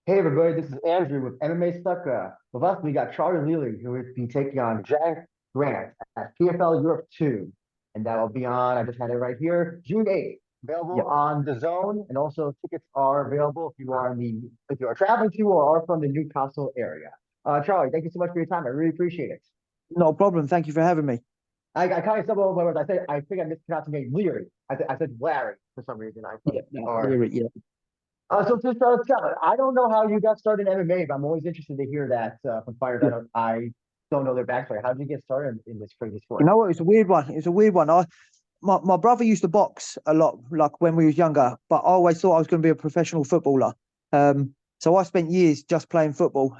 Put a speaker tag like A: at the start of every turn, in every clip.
A: Hey everybody, this is Andrew with MMA Sucker. With us, we got Charlie Leary, who will be taking on Jack Grant at PFL Europe 2. And that will be on, I just had it right here, June 8th. Available
B: Yep.
A: on the zone, and also tickets are available if you are traveling to or are from the Newcastle area. Charlie, thank you so much for your time. I really appreciate it.
B: Not a problem. Thank you for having me.
A: I kind of stumbled over my words. I think I mispronounced the name Leary. I said Larry for some reason. I thought,
B: Yeah, no,
A: or
B: Leary, yeah.
A: So to start us out, I don't know how you got started in MMA, but I'm always interested to hear that from fighters.
B: Yeah.
A: I don't know their backstory. How did you get started in this crazy
B: You
A: sport?
B: know what? It's a weird one. It's a weird one. My brother used to box a lot, like when we was younger, but I always thought I was going to be a professional footballer. So I spent years just playing football.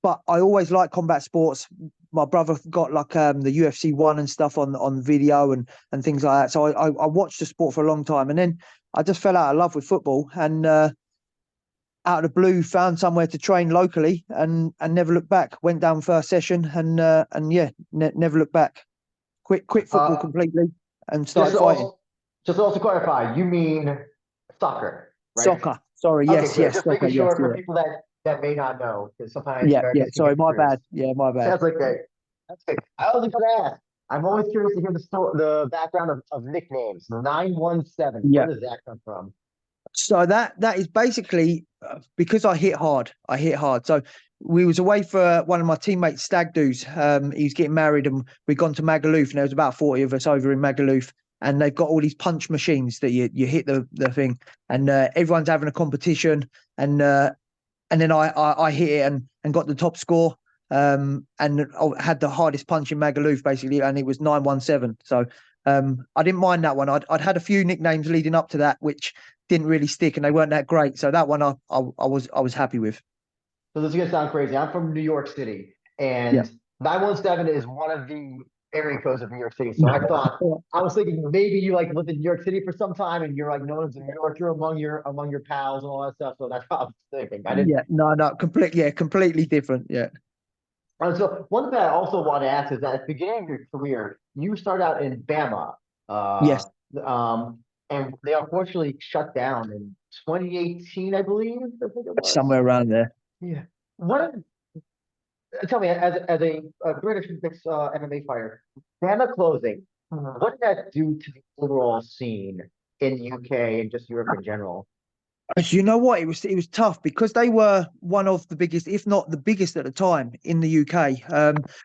B: But I always liked combat sports. My brother got like the UFC one and stuff on video and things like that. So I watched the sport for a long time, and then I just fell out of love with football and out of the blue found somewhere to train locally and never looked back. Went down first session and yeah, never looked back. Quit football
A: Uh,
B: completely and
A: just
B: started
A: to
B: fighting.
A: also just to also clarify, you mean soccer, right?
B: Soccer. Sorry,
A: Okay,
B: yes,
A: good.
B: yes,
A: Just
B: soccer,
A: making
B: yes,
A: sure for
B: yeah.
A: people that may not know, because sometimes
B: Yeah, yeah.
A: Americans can
B: Sorry,
A: get
B: my bad.
A: confused.
B: Yeah, my bad.
A: Sounds like that. That's good. I was going to ask. I'm always curious to hear the background of nicknames. 917. Where
B: Yeah.
A: does that come from?
B: So that is basically because I hit hard. I hit hard. So we was away for one of my teammates' stag do's. He was getting married, and we'd gone to Magaluf, and there was about 40 of us over in Magaluf, and they've got all these punch machines that you hit the thing, and everyone's having a competition, and then I hit it and got the top score. And I had the hardest punch in Magaluf basically, and it was 917. So I didn't mind that one. I'd had a few nicknames leading up to that, which didn't really stick, and they weren't that great. So that one I was happy with.
A: So this is gonna sound crazy. I'm from New York City,
B: Yeah.
A: and 917 is one of the area codes of New York City. So I was thinking maybe you like lived in New York City for some time, and you're like known as a New Yorker among your pals and all that stuff. So that's what I was thinking. I didn't.
B: Yeah, no, no, completely different. Yeah.
A: So one thing I also want to ask is that at the beginning of your career, you started out in BAMMA, uh,
B: Yes,
A: um, and they unfortunately shut down in 2018, I believe. I think it was.
B: somewhere around there.
A: Yeah. What Tell me, as a British mixed MMA fighter, Bama closing, what did that do to the overall scene in the UK and just Europe in general?
B: You know what? It was tough because they were one of the biggest, if not the biggest at the time in the UK.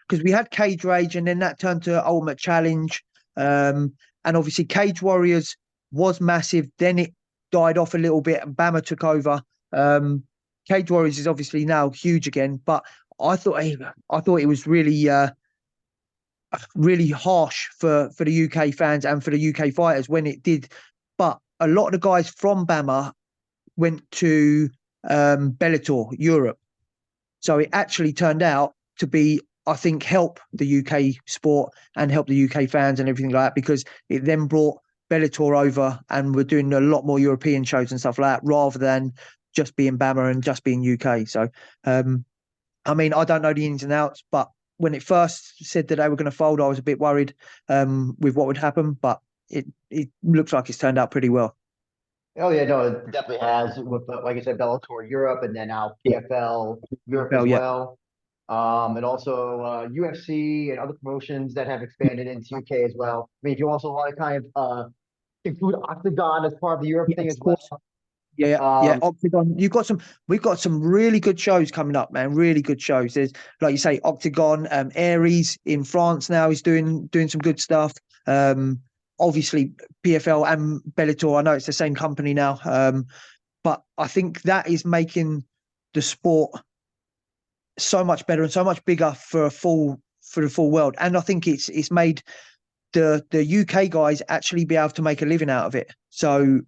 B: Because we had Cage Rage, and then that turned to Ultimate Challenge, and obviously Cage Warriors was massive. Then it died off a little bit, and Bama took over. Um, Cage Warriors is obviously now huge again, but I thought it was really harsh for the UK fans and for the UK fighters when it did. But a lot of the guys from Bama went to Bellator Europe. So it actually turned out to be, I think, help the UK sport and help the UK fans and everything like that, because it then brought Bellator over and we're doing a lot more European shows and stuff like that rather than just being Bama and just being UK. So, I mean, I don't know the ins and outs, but when it first said that they were going to fold, I was a bit worried with what would happen, but it looks like it's turned out pretty well.
A: Oh yeah, no, it definitely has with like I said, Bellator Europe, and then now
B: Yeah,
A: PFL Europe as
B: PFL, yeah.
A: well, and also UFC and other promotions that have expanded into UK as well. I mean, if you also want to kind of include Octagon as part of the Europe
B: Yeah,
A: thing
B: of
A: as
B: course.
A: well.
B: Yeah, yeah.
A: Um,
B: Octagon. We've got some really good shows coming up, man. Really good shows. There's, like you say, Octagon, Aries in France now is doing some good stuff. Um, Obviously PFL and Bellator. I know it's the same company now. But I think that is making the sport so much better and so much bigger for the full world. And I think it's made the UK guys actually be able to make a living out of it. So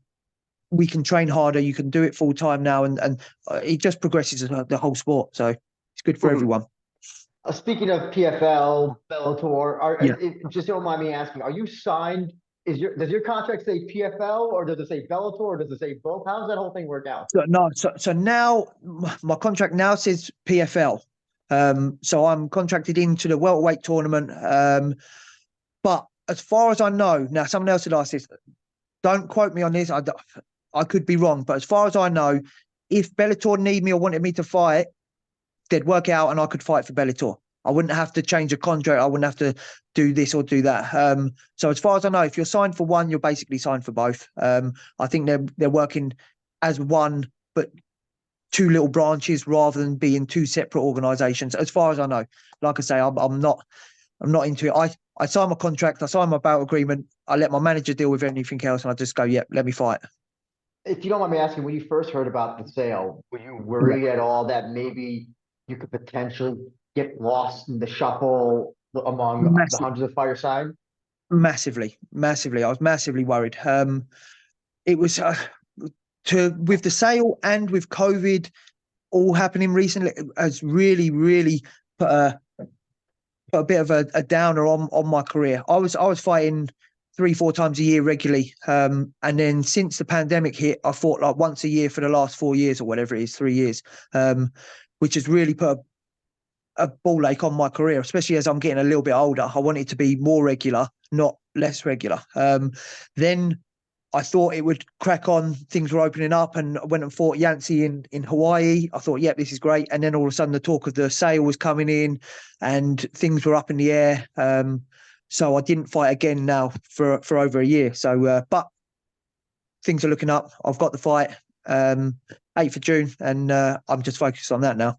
B: we can train harder. You can do it full time now, and it just progresses the whole sport. So it's good for
A: mhm.
B: everyone.
A: Speaking of PFL, Bellator,
B: Yeah.
A: just don't mind me asking, are you signed? Does your contract say PFL or does it say Bellator or does it say both? How does that whole thing work out?
B: So no. So now my contract now says PFL. So I'm contracted into the welterweight tournament. But as far as I know, now someone else had asked this. Don't quote me on this. I could be wrong, but as far as I know, if Bellator need me or wanted me to fight, they'd work it out and I could fight for Bellator. I wouldn't have to change a contract. I wouldn't have to do this or do that. So as far as I know, if you're signed for one, you're basically signed for both. I think they're working as one, but two little branches rather than being two separate organisations. As far as I know, like I say, I'm not into it. I sign my contract, I sign my bout agreement, I let my manager deal with anything else, and I just go, yep, let me fight.
A: If you don't mind me asking, when you first heard about the sale, were you worried at all that maybe you could potentially get lost in the shuffle among the
B: Massive,
A: hundreds of fireside?
B: massively, massively. I was massively worried. It was to with the sale and with COVID all happening recently has really, really put a bit of a downer on my career. I was fighting 3-4 times a year regularly, and then since the pandemic hit, I fought like once a year for the last 4 years or whatever it is, 3 years, which has really put a ball ache on my career, especially as I'm getting a little bit older. I want it to be more regular, not less regular. Then I thought it would crack on. Things were opening up, and I went and fought Yancey in Hawaii. I thought, yep, this is great. And then all of a sudden, the talk of the sale was coming in, and things were up in the air. So I didn't fight again now for over a year. So, but things are looking up. I've got the fight, 8th of June, and I'm just focused on that now.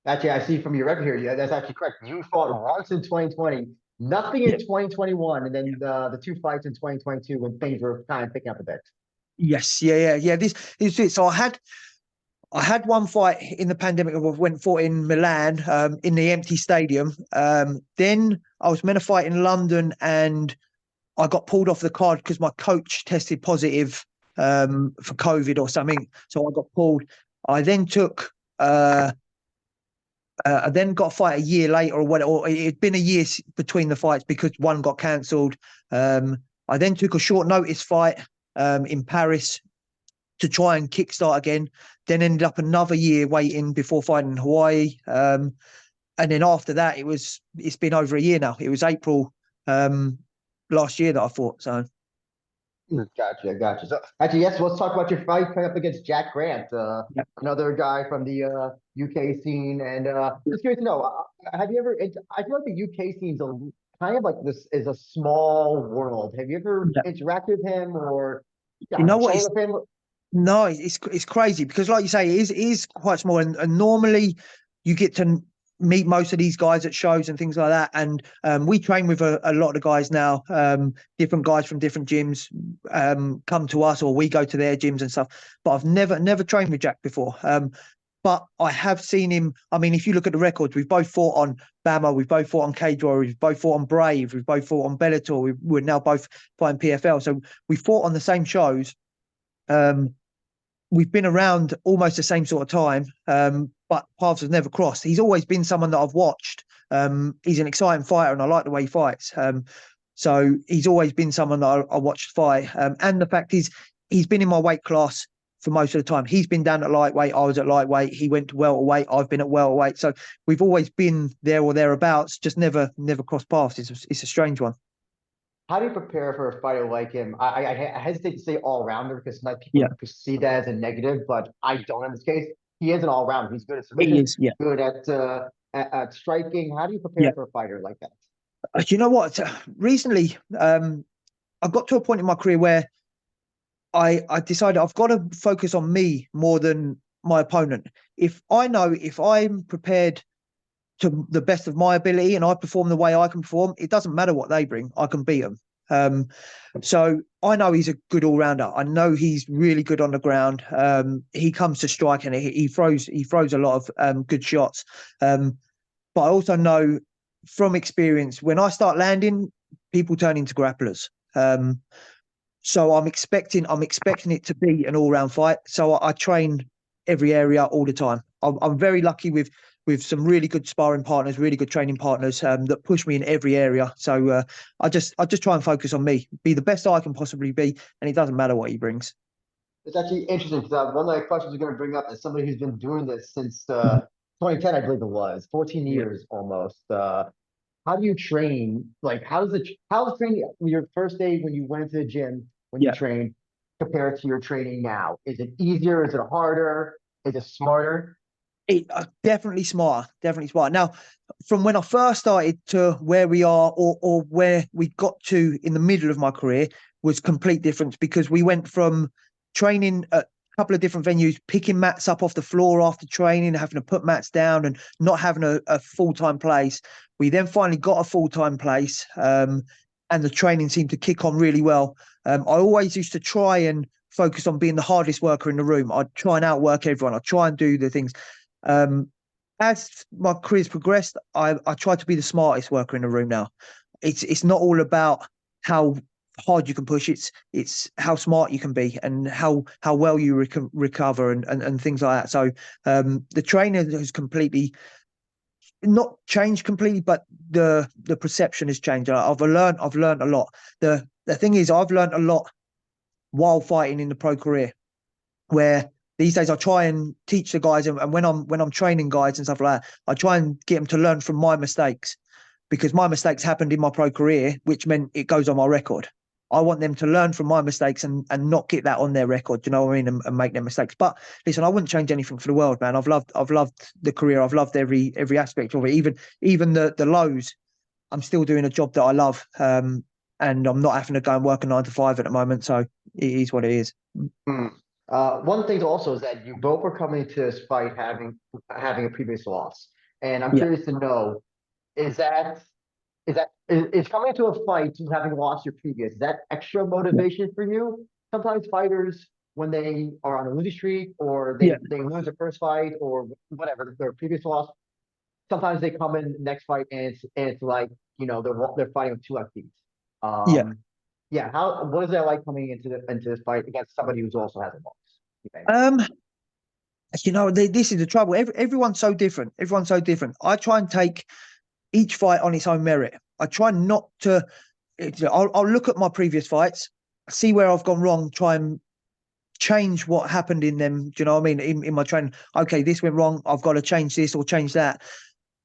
A: Actually, I see from your record here, yeah, that's actually correct. You fought once in 2020, nothing in
B: Yeah.
A: 2021, and then the two fights in 2022 when things were kind of picking up a bit.
B: Yes, yeah. This is it. So I had one fight in the pandemic. I went and fought in Milan, in the empty stadium. Then I was meant to fight in London, and I got pulled off the card because my coach tested positive for COVID or something. So I got pulled. I then took. I then got a fight a year later, or what? Or it'd been a year between the fights because one got cancelled. I then took a short notice fight in Paris to try and kickstart again. Then ended up another year waiting before fighting in Hawaii. And then after that, it's been over a year now. It was April last year that I fought. So
A: Gotcha. So actually, yes, let's talk about your fight coming up against Jack Grant,
B: yeah.
A: another guy from the UK scene. And just curious to know, have you ever? I feel like the UK scene's kind of like this is a small world. Have you ever
B: Yeah.
A: interacted with him or
B: You
A: got
B: know
A: on
B: what?
A: show with him?
B: No, it's crazy because, like you say, it is quite small, and normally you get to meet most of these guys at shows and things like that. And we train with a lot of guys now. Different guys from different gyms come to us, or we go to their gyms and stuff. But I've never trained with Jack before. But I have seen him. I mean, if you look at the records, we've both fought on BAMMA, we've both fought on Cage Warrior, we've both fought on Brave, we've both fought on Bellator. We're now both fighting PFL, so we fought on the same shows. We've been around almost the same sort of time, but paths have never crossed. He's always been someone that I've watched. He's an exciting fighter, and I like the way he fights. So he's always been someone that I watched fight. And the fact is, he's been in my weight class for most of the time. He's been down at lightweight. I was at lightweight. He went to welterweight. I've been at welterweight. So we've always been there or thereabouts. Just never crossed paths. It's a strange one.
A: How do you prepare for a fighter like him? I hesitate to say all rounder because some people
B: Yeah,
A: perceive that as a negative, but I don't in this case. He is an all rounder. He's good at
B: he
A: submission,
B: is. Yeah,
A: good at striking. How do you prepare
B: yeah.
A: for a fighter like that?
B: You know what? Recently, I got to a point in my career where I decided I've got to focus on me more than my opponent. If I know if I'm prepared to the best of my ability and I perform the way I can perform, it doesn't matter what they bring. I can beat them. So I know he's a good all rounder. I know he's really good on the ground. He comes to strike and he throws a lot of good shots. But I also know from experience when I start landing, people turn into grapplers. So I'm expecting it to be an all round fight. So I train every area all the time. I'm very lucky with some really good sparring partners, really good training partners that push me in every area. So I just try and focus on me, be the best I can possibly be, and it doesn't matter what he brings.
A: It's actually interesting because one of the questions you're going to bring up is somebody who's been doing this since
B: Mhm.
A: 2010, I believe it was, 14
B: Yeah.
A: years almost. How do you train? Like, how's training your first day when you went into the gym when you
B: Yeah.
A: trained compared to your training now? Is it easier? Is it harder? Is it smarter?
B: Definitely smarter, definitely smarter. Now, from when I first started to where we are, or where we got to in the middle of my career, was complete difference, because we went from training at a couple of different venues, picking mats up off the floor after training, having to put mats down, and not having a full-time place. We then finally got a full-time place, and the training seemed to kick on really well. I always used to try and focus on being the hardest worker in the room. I'd try and outwork everyone. I'd try and do the things. Um, as my career's progressed, I try to be the smartest worker in the room now. It's not all about how hard you can push. It's how smart you can be, and how well you recover, and things like that. So the trainer has completely not changed completely, but the perception has changed. I've learned a lot. The thing is, I've learned a lot while fighting in the pro career, where these days I try and teach the guys, and when I'm training guys and stuff like that, I try and get them to learn from my mistakes, because my mistakes happened in my pro career, which meant it goes on my record. I want them to learn from my mistakes, and not get that on their record, you know what I mean, and make their mistakes. But listen, I wouldn't change anything for the world, man. I've loved the career. I've loved every aspect of it, even the lows. I'm still doing a job that I love, and I'm not having to go and work a 9 to 5 at the moment. So it is what it is.
A: Hmm. One thing also is that you both were coming to this fight having a previous loss, and I'm
B: Yeah.
A: curious to know, is that is coming to a fight to having lost your previous, is that extra motivation for you? Sometimes fighters, when they are on a losing streak, or
B: Yeah.
A: they lose their first fight, or whatever their previous loss, sometimes they come in the next fight, and it's like, they're fighting with two left feet.
B: Yeah.
A: Yeah. What is that like coming into this fight against somebody who's also has a loss? You think?
B: Um, this is the trouble. Everyone's so different. Everyone's so different. I try and take each fight on its own merit. I try not to. I'll look at my previous fights, see where I've gone wrong, try and change what happened in them. Do you know what I mean? In my training, okay, this went wrong. I've got to change this or change that.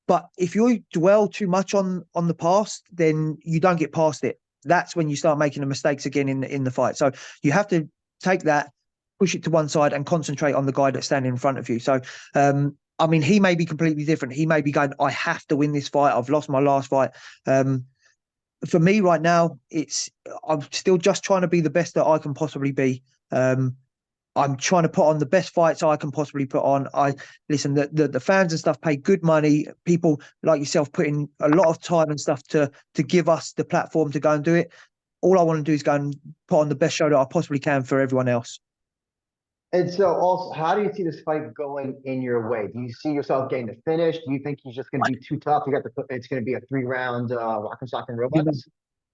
B: But if you dwell too much on the past, then you don't get past it. That's when you start making the mistakes again in the fight. So you have to take that, push it to one side, and concentrate on the guy that's standing in front of you. So I mean, he may be completely different. He may be going, I have to win this fight. I've lost my last fight. For me right now, I'm still just trying to be the best that I can possibly be. I'm trying to put on the best fights I can possibly put on. The fans and stuff pay good money. People like yourself put in a lot of time and stuff to give us the platform to go and do it. All I want to do is go and put on the best show that I possibly can for everyone else.
A: And so, also, how do you see this fight going in your way? Do you see yourself getting the finish? Do you think he's just going to be too tough? It's going to be a 3 round rock and sock and
B: You know,
A: robots.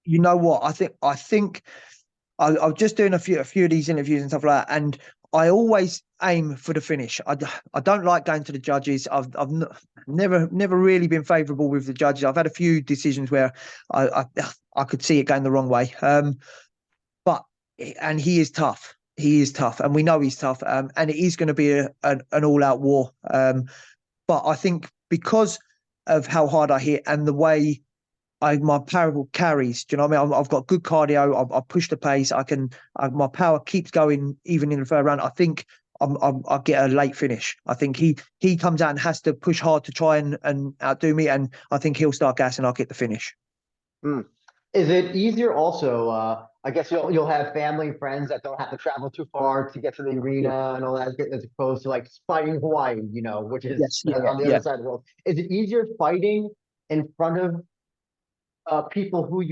B: you know what? I think I was just doing a few of these interviews and stuff like that, and I always aim for the finish. I don't like going to the judges. I've never really been favourable with the judges. I've had a few decisions where I could see it going the wrong way. But and he is tough. He is tough, and we know he's tough. And it is going to be an all-out war. But I think because of how hard I hit and the way my power carries. Do you know what I mean? I've got good cardio. I push the pace. My power keeps going even in the third round. I think I get a late finish. I think he comes out and has to push hard to try and outdo me, and I think he'll start gassing. I'll get the finish.
A: Hmm. Is it easier also? I guess you'll have family and friends that don't have to travel too far to get to the
B: Yeah.
A: arena and all that, as opposed to like fighting Hawaii, which is
B: Yes. Yeah.
A: on the
B: Yeah.
A: other side of the world. Is it easier fighting in front of people who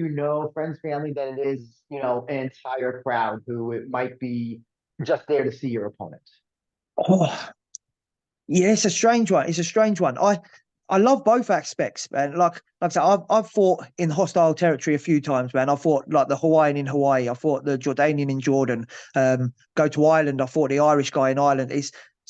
A: friends, family, than it is, an entire crowd who it might be just there to see your opponent?
B: Oh, yeah. It's a strange one. It's a strange one. I love both aspects, man. Like I said, I've fought in hostile territory a few times, man. I fought like the Hawaiian in Hawaii. I fought the Jordanian in Jordan. Go to Ireland. I fought the Irish guy in Ireland.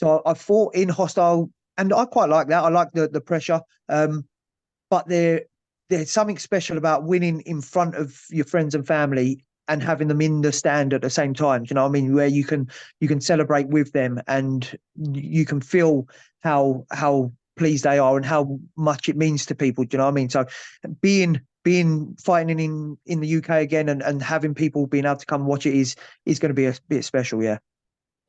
B: I fought in hostile, and I quite like that. I like the pressure. But there's something special about winning in front of your friends and family and having them in the stand at the same time. Do you know what I mean? Where you can celebrate with them, and you can feel how pleased they are and how much it means to people. Do you know what I mean? So being fighting in the UK again, and having people being able to come watch it is going to be a bit special. Yeah.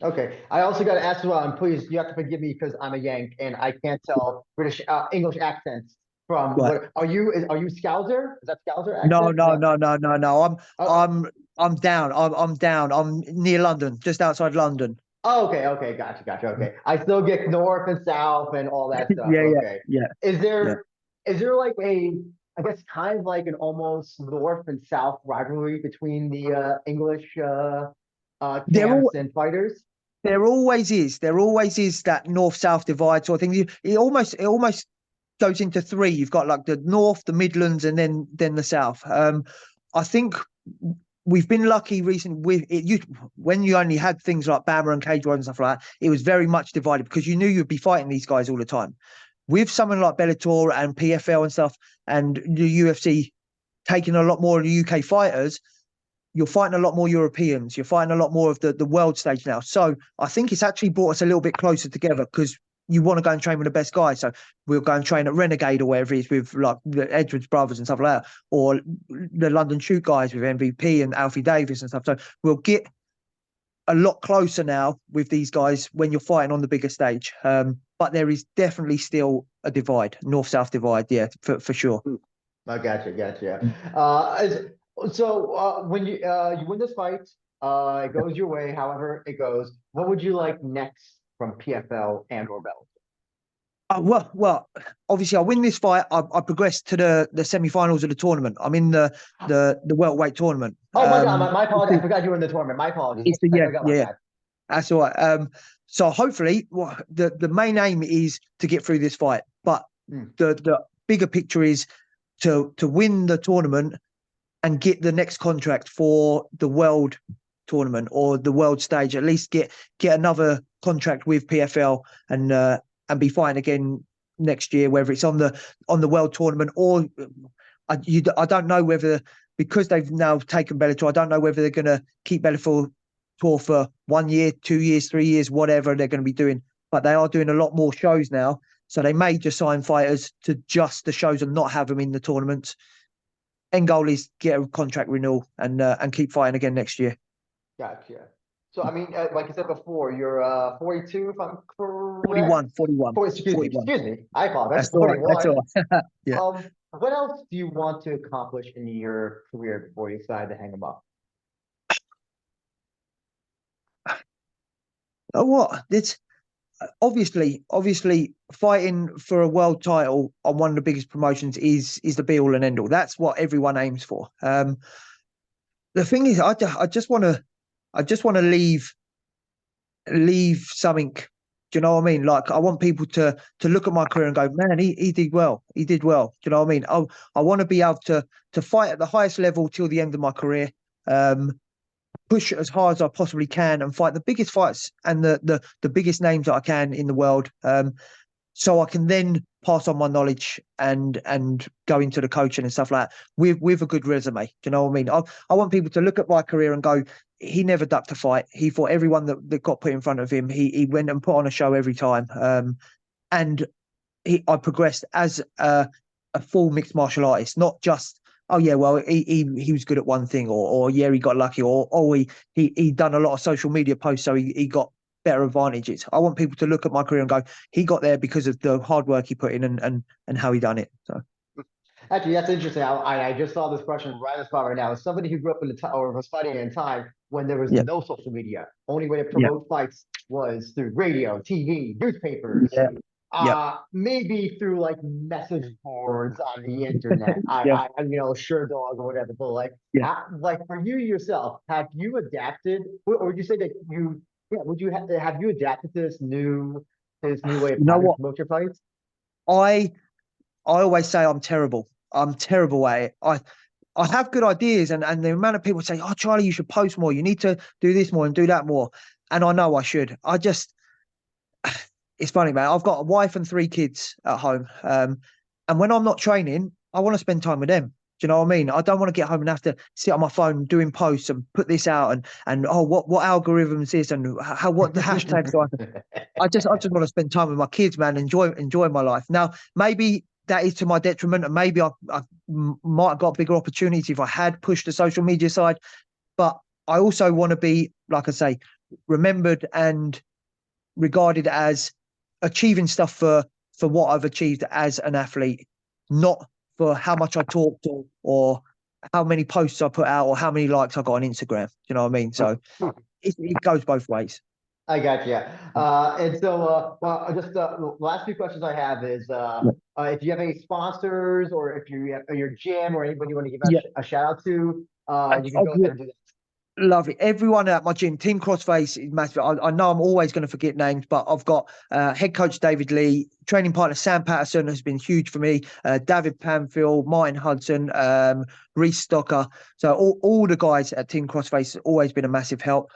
A: Okay. I also got to ask as well, and please, you have to forgive me because I'm a Yank and I can't tell British English accents from
B: Right.
A: what are you? Are you Scouser? Is that Scouser
B: No,
A: accent? Is
B: no,
A: that?
B: no, no, no, no.
A: Oh,
B: I'm down. I'm down. I'm near London, just outside London.
A: oh, okay, okay, gotcha. Okay, I still get north and south and all that stuff.
B: Yeah, yeah,
A: Okay,
B: yeah,
A: is
B: yeah.
A: there is there like a I guess kind of like an almost north and south rivalry between the English
B: They're all
A: camps and fighters?
B: There always is. There always is that north-south divide sort of thing. It almost goes into three. You've got like the north, the Midlands, and then the south. I think we've been lucky recently with it. When you only had things like BAMMA and Cage Warriors and stuff like that, it was very much divided because you knew you'd be fighting these guys all the time. With someone like Bellator and PFL and stuff, and the UFC taking a lot more of the UK fighters, you're fighting a lot more Europeans. You're fighting a lot more of the world stage now. So I think it's actually brought us a little bit closer together because you want to go and train with the best guys. So we'll go and train at Renegade or wherever it is with like the Edwards brothers and stuff like that, or the London Shoot guys with MVP and Alfie Davis and stuff. So we'll get a lot closer now with these guys when you're fighting on the bigger stage. But there is definitely still a divide, north-south divide, yeah, for sure.
A: I gotcha. So when you win this fight, it goes your way, however it goes. What would you like next from PFL and or Bell?
B: Well, obviously, I win this fight. I progress to the semi-finals of the tournament. I'm in the welterweight tournament.
A: Oh my God, my apologies. I forgot you were in the tournament. My apologies.
B: It's the
A: I
B: yeah,
A: forgot
B: yeah,
A: about
B: yeah.
A: that.
B: That's all right. So hopefully, the main aim is to get through this fight, but
A: Hmm.
B: the bigger picture is to win the tournament and get the next contract for the world tournament or the world stage. At least get another contract with PFL and be fighting again next year, whether it's on the world tournament or I don't know whether because they've now taken Bellator. I don't know whether they're going to keep Bellator tour for 1 year, 2 years, 3 years, whatever they're going to be doing. But they are doing a lot more shows now, so they may just sign fighters to just the shows and not have them in the tournaments. End goal is get a contract renewal and keep fighting again next year.
A: Gotcha. So I mean, like I said before, you're 42, if I'm correct.
B: 41, 41,
A: 40, excuse me,
B: 41.
A: excuse me. I apologize.
B: That's all right. That's
A: 41.
B: all right. Yeah.
A: What else do you want to accomplish in your career before you decide to hang them up?
B: Oh, what? It's obviously fighting for a world title on one of the biggest promotions is the be all and end all. That's what everyone aims for. The thing is, I just want to leave something. Do you know what I mean? Like I want people to look at my career and go, man, he did well. He did well. Do you know what I mean? I want to be able to fight at the highest level till the end of my career. Um, Push as hard as I possibly can and fight the biggest fights and the biggest names that I can in the world. So I can then pass on my knowledge and go into the coaching and stuff like that with a good resume. Do you know what I mean? I want people to look at my career and go, he never ducked a fight. He fought everyone that got put in front of him. He went and put on a show every time. And I progressed as a full mixed martial artist, not just oh yeah, well he was good at one thing, or yeah he got lucky, or oh he done a lot of social media posts, so he got better advantages. I want people to look at my career and go, he got there because of the hard work he put in and how he done it. So
A: Actually, that's interesting. I just saw this question right on the spot right now. As somebody who grew up in the time or was fighting in a time when there was
B: yeah,
A: no social media, only way to
B: yeah,
A: promote fights was through radio, TV, newspapers,
B: yeah, yeah,
A: maybe through like message boards on the internet.
B: yeah,
A: Sure Dog or whatever. But
B: yeah.
A: like for you yourself, have you adapted, or would you say that would you have you adapted to this new way of
B: You know
A: having to
B: what?
A: promote your fights?
B: I I always say I'm terrible. I'm terrible at it. I have good ideas, and the amount of people say, "Oh, Charlie, you should post more. You need to do this more and do that more." And I know I should. It's funny, man. I've got a wife and 3 kids at home, and when I'm not training, I want to spend time with them. Do you know what I mean? I don't want to get home and have to sit on my phone doing posts and put this out and oh, what algorithms is and how what the hashtags are. I just want to spend time with my kids, man. Enjoy my life. Now, maybe that is to my detriment, and maybe I might have got bigger opportunities if I had pushed the social media side. But I also want to be, like I say, remembered and regarded as achieving stuff for what I've achieved as an athlete, not for how much I talked or how many posts I put out or how many likes I got on Instagram. You know what I mean? So it goes both ways.
A: I got you. And so, well, just the last few questions I have is, if you have any sponsors or if you have your gym or anybody you want to give
B: Yeah.
A: a shout out to, you can go
B: Yeah.
A: ahead and do that.
B: Lovely. Everyone at my gym, Team Crossface is massive. I know I'm always going to forget names, but I've got head coach David Lee, training partner Sam Patterson has been huge for me, David Pamphil, Martin Hudson, Reese Stocker. So all the guys at Team Crossface has always been a massive help.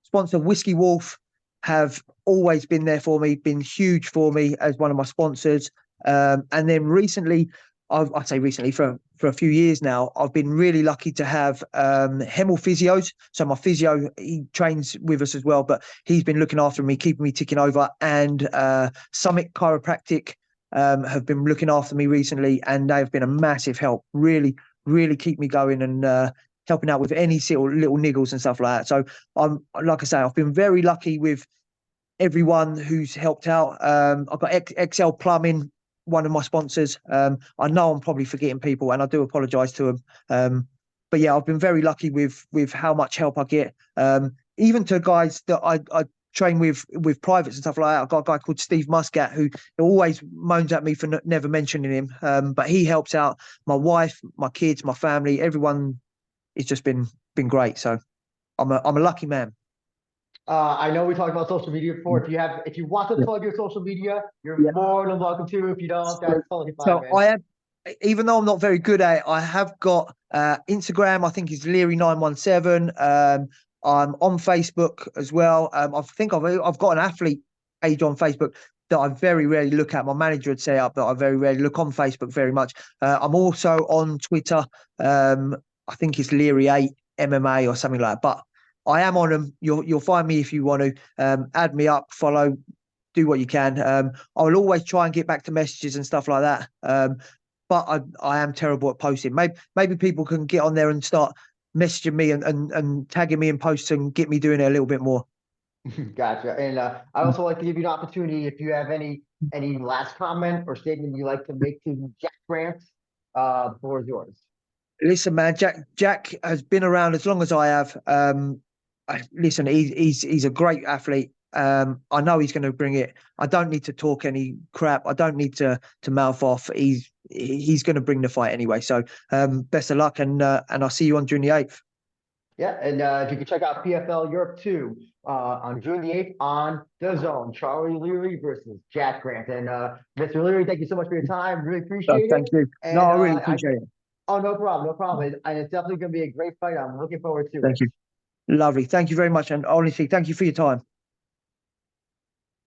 B: Sponsor Whiskey Wolf have always been there for me, been huge for me as one of my sponsors. And then recently, I'd say recently for a few years now, I've been really lucky to have Hemel Physios. So my physio, he trains with us as well, but he's been looking after me, keeping me ticking over. And Summit Chiropractic have been looking after me recently, and they've been a massive help. Really, really keep me going and helping out with any little niggles and stuff like that. So I'm like I say, I've been very lucky with everyone who's helped out. I've got XL Plumbing, one of my sponsors. I know I'm probably forgetting people, and I do apologise to them. But yeah, I've been very lucky with how much help I get. Even to guys that I train with privates and stuff like that. I've got a guy called Steve Muscat who always moans at me for never mentioning him. But he helps out my wife, my kids, my family, everyone. It's just been great. So I'm a lucky man.
A: I know we talked about social media before. If you want to plug your social media, you're more than welcome to. If you don't, that's totally fine,
B: So
A: man.
B: I have, even though I'm not very good at it, I have got Instagram. I think it's Leary917. I'm on Facebook as well. I think I've got an athlete page on Facebook that I very rarely look at. My manager had set up that I very rarely look on Facebook very much. I'm also on Twitter. I think it's Leary8 MMA or something like that. But I am on them. You'll find me if you want to. Add me up, follow, do what you can. I will always try and get back to messages and stuff like that. But I am terrible at posting. Maybe people can get on there and start messaging me and tagging me in posts and get me doing it a little bit more.
A: Gotcha. And I'd also like to give you an opportunity if you have any last comment or statement you'd like to make to Jack Grant, the floor is yours.
B: Listen, man, Jack has been around as long as I have. Listen, he's a great athlete. I know he's going to bring it. I don't need to talk any crap. I don't need to mouth off. He's going to bring the fight anyway. So best of luck, and I'll see you on June the 8th.
A: Yeah, and if you can check out PFL Europe 2 on June the 8th on DAZN, Charlie Leary versus Jack Grant. And Mr. Leary, thank you so much for your time. Really appreciate it.
B: Thank you.
A: And,
B: No, I really appreciate it.
A: Oh, no problem, no problem. And it's definitely going to be a great fight. I'm looking forward to it.
B: Thank you. Lovely. Thank you very much. And honestly, thank you for your time.